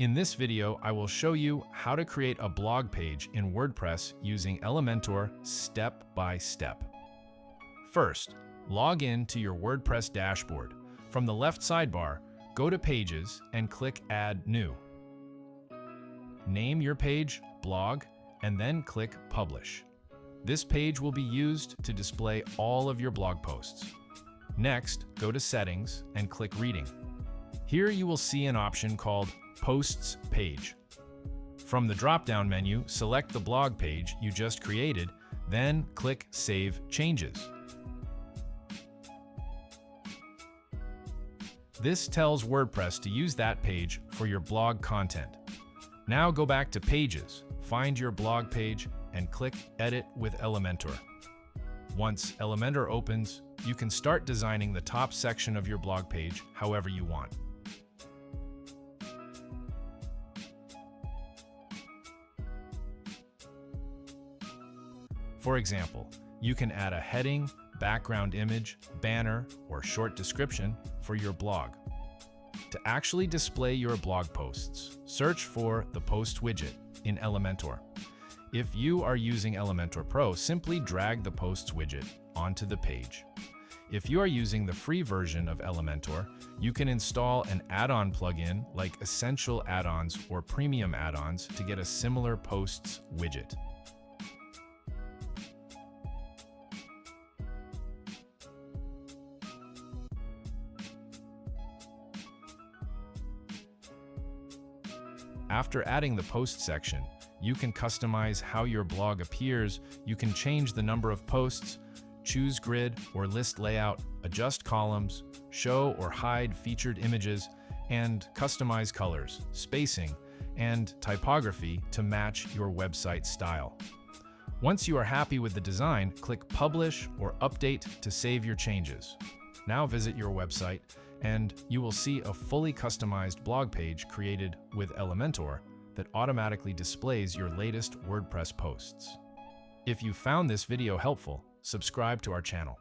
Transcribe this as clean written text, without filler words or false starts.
In this video, I will show you how to create a blog page in WordPress using Elementor step by step. First, log in to your WordPress dashboard. From the left sidebar, go to Pages and click Add New. Name your page Blog and then click Publish. This page will be used to display all of your blog posts. Next, go to Settings and click Reading. Here you will see an option called Posts Page. From the drop-down menu, select the blog page you just created, then click Save Changes. This tells WordPress to use that page for your blog content. Now go back to Pages, find your blog page, and click Edit with Elementor. Once Elementor opens, you can start designing the top section of your blog page however you want. For example, you can add a heading, background image, banner, or short description for your blog. To actually display your blog posts, search for the Post widget in Elementor. If you are using Elementor Pro, simply drag the Posts widget onto the page. If you are using the free version of Elementor, you can install an add-on plugin like Essential Add-ons or Premium Add-ons to get a similar Posts widget. After adding the post section, you can customize how your blog appears. You can change the number of posts, choose grid or list layout, adjust columns, show or hide featured images, and customize colors, spacing, and typography to match your website style. Once you are happy with the design, click Publish or Update to save your changes. Now visit your website, and you will see a fully customized blog page created with Elementor that automatically displays your latest WordPress posts. If you found this video helpful, subscribe to our channel.